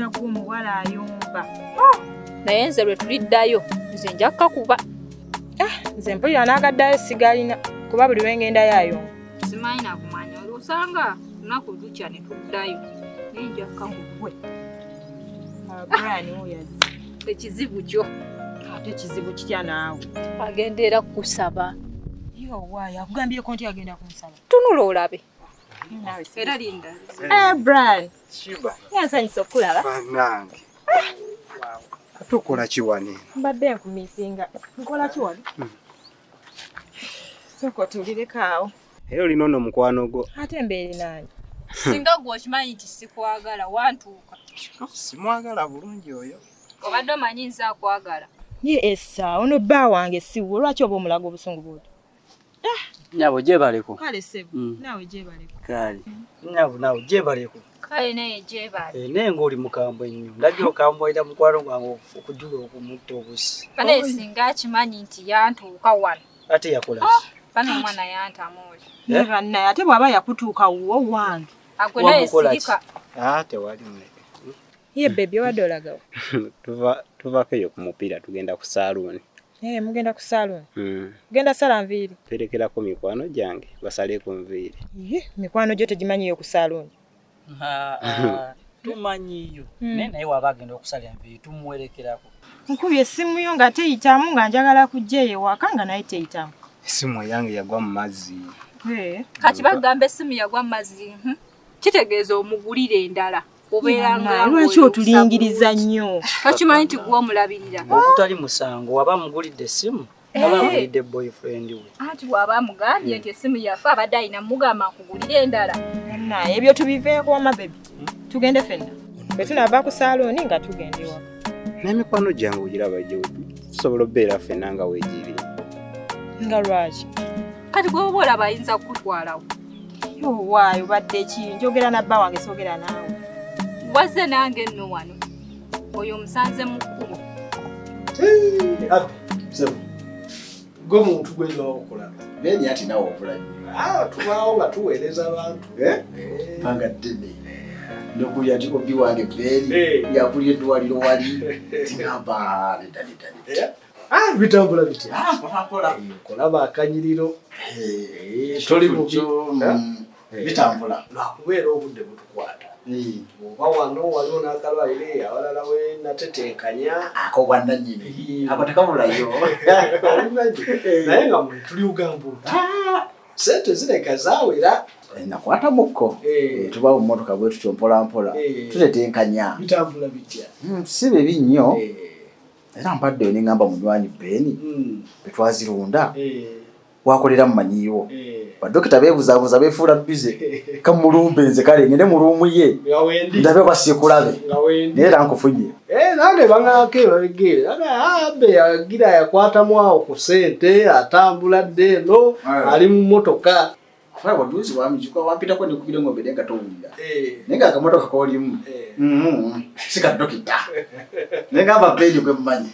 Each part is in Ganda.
g'omuwala ayomba. Naye nze lwe tuliddayo nze nja kukakuba. Nze mpulira n'agaddayo sigalina kuba buli lwe ngendayo ayomba. Simanyi nakumanya olwosanga lunaku lukya ne tuddayo naye nja kukakubwe. Brian oyazi. Ekizibu kyo. Ate kizibu kitya naawe? Agenda era kukusaba. Waayo akugambyeko nti agenda kunsaba. Tunula olabe. Era linda. Brian. Shiba. Yansanyisa okulaba. Banange. Atukola ki wano? Mbadde nkumisinga. Nkola ki wano? Soko tulireko awo. Era olina ono mukwano gwo. Ate mbeere nange. Singa gwe okimanyi nti sikwagala wantuuka. Simwagala bulungi oyo. Obadde omanyi nze akwagala. Ye essa ono bba wange siwo lwaki oba omulaga obusungu bwoti? Nyabo jebaleko. Kale sebo nawe jebaleko. Kale. Nyabo nawe jebaleko. Kale naye jebale. Nengo oli mukambwe nnyo. Ndabye okambwira mukwano gwange okujula okumutta obusi. Kale singa akimanyi nti yantuuka wano. Ate yakola. Bano omwana yantamuli. Neva naye ate bw'aba yakutuuka wo wange. Agwe naye sirika. Tewali mwe. Ye baby obadde olagawo. Tuvako eyo ku mupiira tugenda ku saloon. Mugenda ku saloon. Genda sala nviiri. Perekerako mikwano gyange basaleko nviiri. Mikwano gyo tegimanyiyo ku saloon. Tumanyiyo. Naye waba agenda okusalya nviiri tumuwerekerako. Nkubye essimu yo nga teyitamu nga njagala kujja ewaka nga naye teyitamu. Essimu yange yagwa mu mazzi. Kati bagamba essimu yagwa mu mazzi. Kitegeeza omugulire endala. Lwaki otulingiriza nnyo? Tokimanyi nti gwe omulabirira. Okutali musango waba mugulidde essimu aba mugulidde boyfriend we. Ati bw'aba amugambye nti essimu yafa abadde alina mugamba akugulire endala. Naye ebyo tubiveeko wama baby. Tugende ffenna. Bwe tunava ku salooni nga tugenda ewaka. N'emikwano gyange ogiraba gye tusobola obbeera ffenna nga weegiri. Nga lwaki? Kati gwe oba olaba ayinza kukutwalawo. Waayo badde ki? Njogera na bba wange soogera naawe. Wazze nange nno wano. Oyo omusanze mu kkubo. Sebo. Gwe muntu gwenda okulaba. Beni ati nawe okulaba. Tubaawo nga tuweereza abantu. Panga ddene. Nokuya ati obi wange Beni yakulira eddwaliro wali. Tinamba nedda. Bitambula biti. Kolaba akanyiriro. Toli mubi. Bitambula. Lwakubeera obudde butukwata. Oba wano waliwo n'akalwaire awalala we natetenkanya. Ako bwannannyini. Ako tekabulayo. Naye nga mwe tuli Uganda. Sente zireka zaawera. Nakwata mukko. Tubaawo mu mmotoka bwe tutyo mpola mpola. Tutetenkanya. Bitambula bitya. Si bibi nnyo. Era mpadde yo n'engamba munywanyi Beni. Betwazirunda. Wakolera mmanyiiwo. Badokita beebuzaabuza beefuula bize. Kamulumbe nze kale ngende mu luumu ye. Ndabe basiikulabe. Naye era nkufunye. Nange bangaake babigere. Abe yagira yakwatamu awo ku ssente atambula dde eno ali mu mmotoka. Kwa waduzi wamjukwa wampitako ne kubira ngombe denga towulira. Nenga akamotoka kolimu. Sika dokita. Nenga aba Beni kwe mmanyi.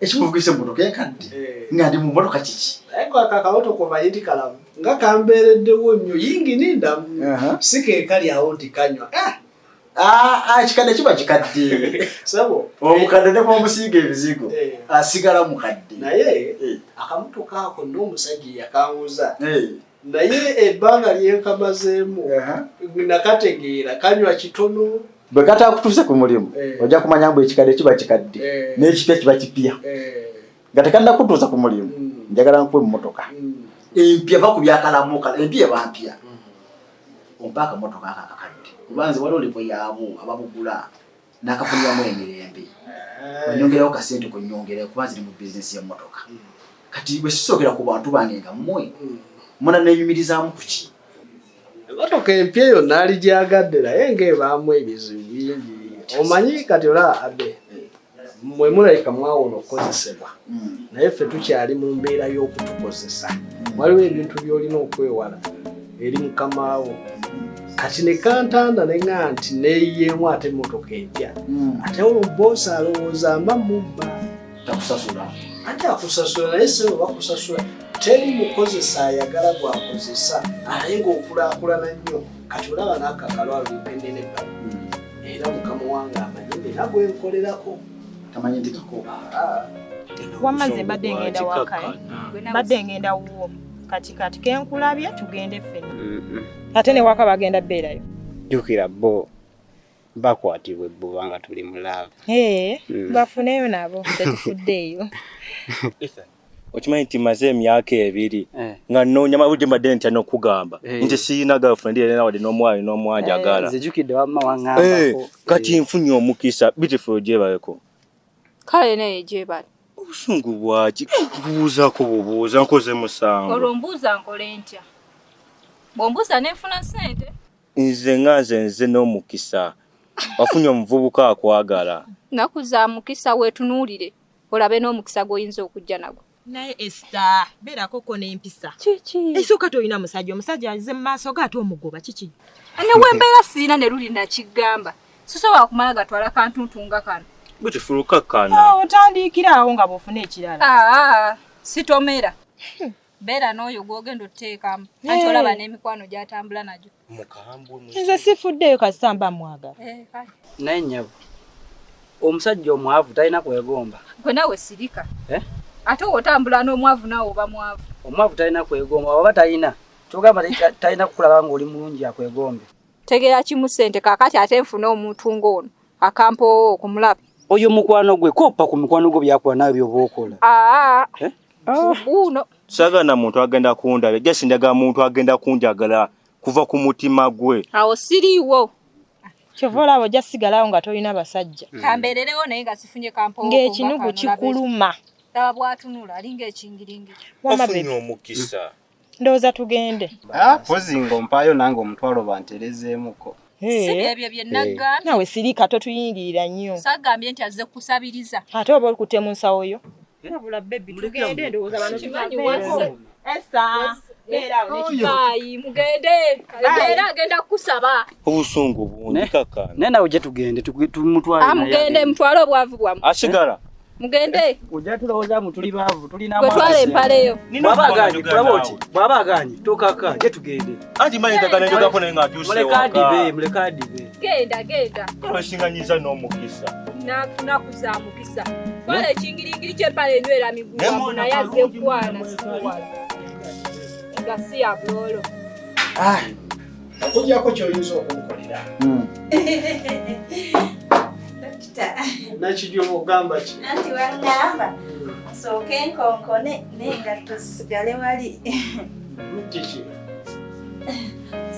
Ekimuvugise mmotoka enkadde. Nga ndi mu mmotoka kiki. Ego akakamoto ko bayiti kalamu. Nga kambereddewo nnyo yingi nindamu. Sike kali awo nti kanywa. Kikadde kiba kikadde. Sabo. Omukadde ne kumusiiga ebizigo. Asigala mukadde. Naye akamotoka ako n'omusajja yakanguza. Naye ebbanga lyekamazeemu nakategeera kanywa kitono. Bwe katakutuuse ku mulimu ojja kumanya mbu ekikadde kiba kikadde n'ekipya kiba kipya. Nga tekanda kutuusa ku mulimu njagala nkuwe mu mmotoka. Empya bakubyakalamuka empya bampya. Ompaka mmotoka akakadde. Kubanze wali olipo yaabo ababugula n'akafuniramu emirembe. Onyongerawo kasente kunyongera kubanze ni mu bizinesi y'emmotoka. Kati bwe sisookera ku bantu bange nga mmwe muna neeyumirizaamu kuki. Emmotoka empya eyo naali gyagadde naye ng'ebaamu ebizibu bingi. Omanyi kati ola Abe mmwe mulabika mwawona okukozesebwa. Naye ffe tukyali mu mbeera y'okutukozesa. Waliwo ebintu by'olina okwewala eri mukamaawo. Kati ne kantanda ne nga nti neeyiyeemu ate emmotoka empya. Ate olwo boosi alowooza mba mubba. Takusasula. Ate akusasula naye sebo bakusasula. Teri mukozesa ayagala gwakozesa naye ng'okulaakulana nnyo. Kati olaba n'akakalwalo kenene bbala. era mukama wange amanyi nagwe nkolerako tamanyi ndikako wamaze badde ngenda wakae badde ngenda wuwo kati kenkulabye tugende ffenna ate ne waka bagenda bbeerayo jjukira bo bakwatibwe bbuba nga tuli mulava bafuneyo nabo tetufuddeeyo okimanyi nti maze emyaka ebiri nga nnoonya mawulire mbadde ntya n'okugamba nti siina girlfriend era wadde n'omwali n'omwanjagala nzijukidde wamma waŋŋambako kati nfunye omukisa beautiful gyebaleko kale naye gyebali obusungu bwaki kubuuzako bubuuza nkoze musango olwo mbuuza nkole ntya bw'ombuuza nenfuna ssente nze nga nze n'omukisa wafunye omuvubuka akwagala naku za mukisa weetunuulire olabe n'omukisa gw'oyinza okujja nagwo naye Esther beerako ko n'empisa kiki esooka toyina omusajja aze mu maaso gaate omugoba kiki ne wembeera siina ne luli nakigamba sisobola kumala gatwala kantuntunga kano beautiful kakana otandikira awo nga bw'ofuna ekirala sitomera beera n'oyo gw'ogenda otteekamu anti olaba n'emikwano gy'atambula nagyo nze sifuddeeyo kasita mba mwagala naye nnyabo omusajja omwavu talina kwegomba gwe nawe sirika ate otambula n'omwavu naawe oba mwavu omwavu talina kwegomba oba talina kyogamba talina kukulaba ng'oli mulungi akwegombe tegeera kimu ssente kaakati ate nfune omuntu ng'ono akampa okumulaba oyo mukwano gwe koppa ku mikwano gwo byakola nawe byoba okola buuno sagana muntu agenda kundaba jasi ndaga muntu agenda kunjagala kuva ku mutima gwe awo siriiwo kyova olaba ojja sigalawo nga tolina basajja kambeererewo naye nga sifunye kampa ng'ekinugu kikuluma laba bw'atunula alinga ekingiringi wafunye omukisa ndowooza tugende pozi ng'ompaayo nange omutwalo banterezeemuko si byebyo bye naggambye nawe sirika totuyingirira nnyo sagambye nti azze kusabiriza ate oba olikutte mu nsawo yo wabula bebi tugende ndowooza bano Esther Ayi mugende era agenda kusaba obusungu bungi kakana naye nawe gye tugende tumutwale mugende mutwale obwavu bwamu asigala mugende ojja tulowoozaamu tuli baavu tulina gwetwale empaleyo bw'aba aganye tokaka gye tugende anti manyi kakana njogako naye nga akyuse waka mulekadibe genda olwesinganyiza n'omukisa nakuza mukisa twala ekingiringiri ky'empale enywera miguwamu naye azze kwana siwala nga si ya bulolo okujjako ky'oyinza okunkolera nakijyoba ogamba ki anti waŋŋamba sooke enkonkone n'engatto zisigale wali kiki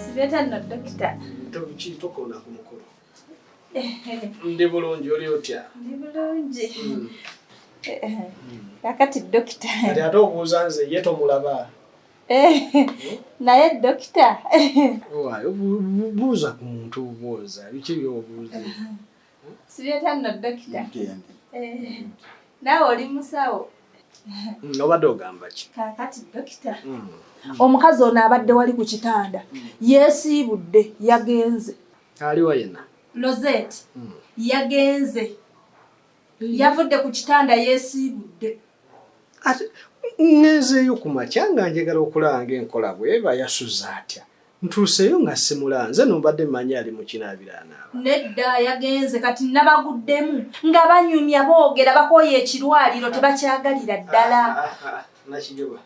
sibeta nno dokita tokoona ku mukulu ndi bulungi oli otya ndi bulungi kakati dokita ati ate obuuza nze ye tomulaba naye dokita buuza ku muntu buuza biki byobuuza sibeta nno dokita naawe oli musawo obadde ogamba ki kakati dokita omukazi ono abadde wali ku kitanda yeesiibudde yagenze aliwa yenna Lozette yagenze yavudde ku kitanda yeesiibudde ate ngezeeyo ku makya nga njagala okulanga enkola bweba yasuza atya ntuuseeyo nga simulanze nombadde mmanyi ali mu kinaabiraanaaba nedda yagenze kati nabaguddemu nga banyumya boogera bakooye ekirwaliro tebakyagalira ddala nakijoba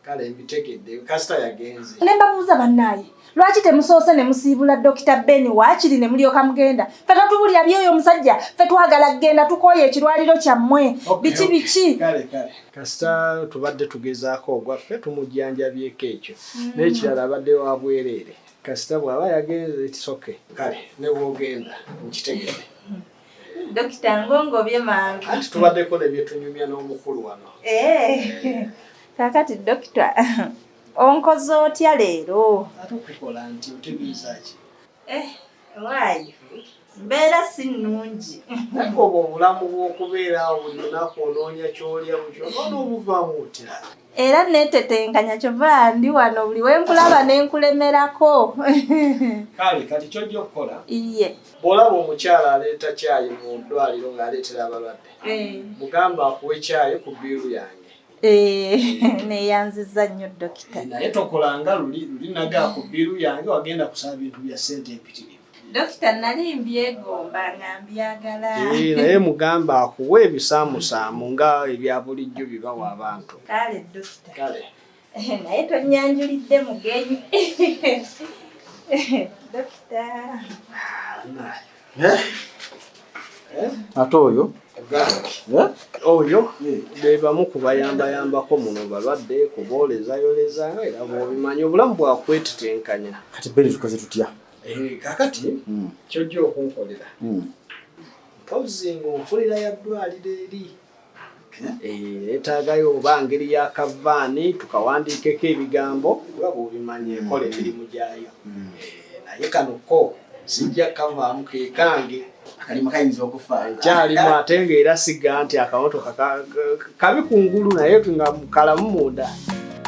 kale mbitegedde kasita yagenze ne mbabuuza bannaaye lwaki temusoose ne musiibula dokita Ben waakiri ne mulyoka mugenda ffe tatubulya byeyo omusajja ffe twagala kgenda tukooye ekirwaliro kyammwe biki kale kasita tubadde tugezaako ogwaffe tumujjanjabyeko ekyo n'ekirala abadde wa bwereere kasita bw'aba yagenze tisoke kale ne bwogenda nkitegedde dokita ngongobye mangu anti tubaddeko ne byetunyumya n'omukulu wano kakati dokita onkoze otya leero ate okukola nti otegeeza ki waayo mbeera si nnungi naye oba obulamu bw'okubeeraawo buli lunaku onoonya kyolya mukyo n'obuvaamu otya era neetetenkanya kyova ndi wano buli wenkulaba nenkulemerako kale kati kyojja okukola iye bw'olaba omukyala aleeta caayi mu ddwaliro ng'aleetera abalwadde mugamba akuwa ekyayi ku bbiiru yange neyanziza nnyo dokita naye tokolanga luli nagaa ku bbiiru yange wagenda kusaba bintu bya ssente empitirivu Dokita nali mbyegomba nga mbyagala. Naye mugamba akuwa ebisaamusaamu nga ebya bulijjo bibawa abantu. Kale dokita. Kale. Naye tonnyanjulidde mugenyi. Dokita. Ate oyo oyo bebamu kubayambayambako muno balwadde kuboolezayoleza era bw'obimanyi obulamu bwakwetitenkanya. Kati Beri tukoze tutya? Kakati kyojja okunkolera mpozi ng'onfulira ya ddwaliro eri neetaagayo oba ngeri y'akavaani tukawandiikeko ebigambo nga bw'obimanyi ekola emirimu gyayo naye kano ko sijja kavaamu kekange Akalima kayinza okufa. Kyalimu ate ng'era siga nti akamotoka kabi kungulu naye nga kalamu munda.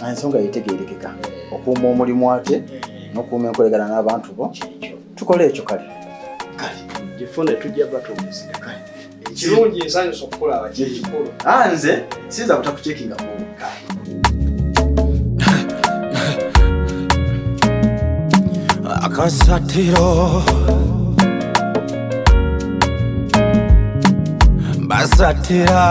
Ensonga yetegeerekeka okuuma omulimu ate n'okuuma enkolagana n'abantu bo tukole ekyo kale gifune tujja batumiziga kale ekirungi nsanyusa okukulaba kyekikulu. Nze siyinza kutakucekinga mu kale. Akasatiro basatira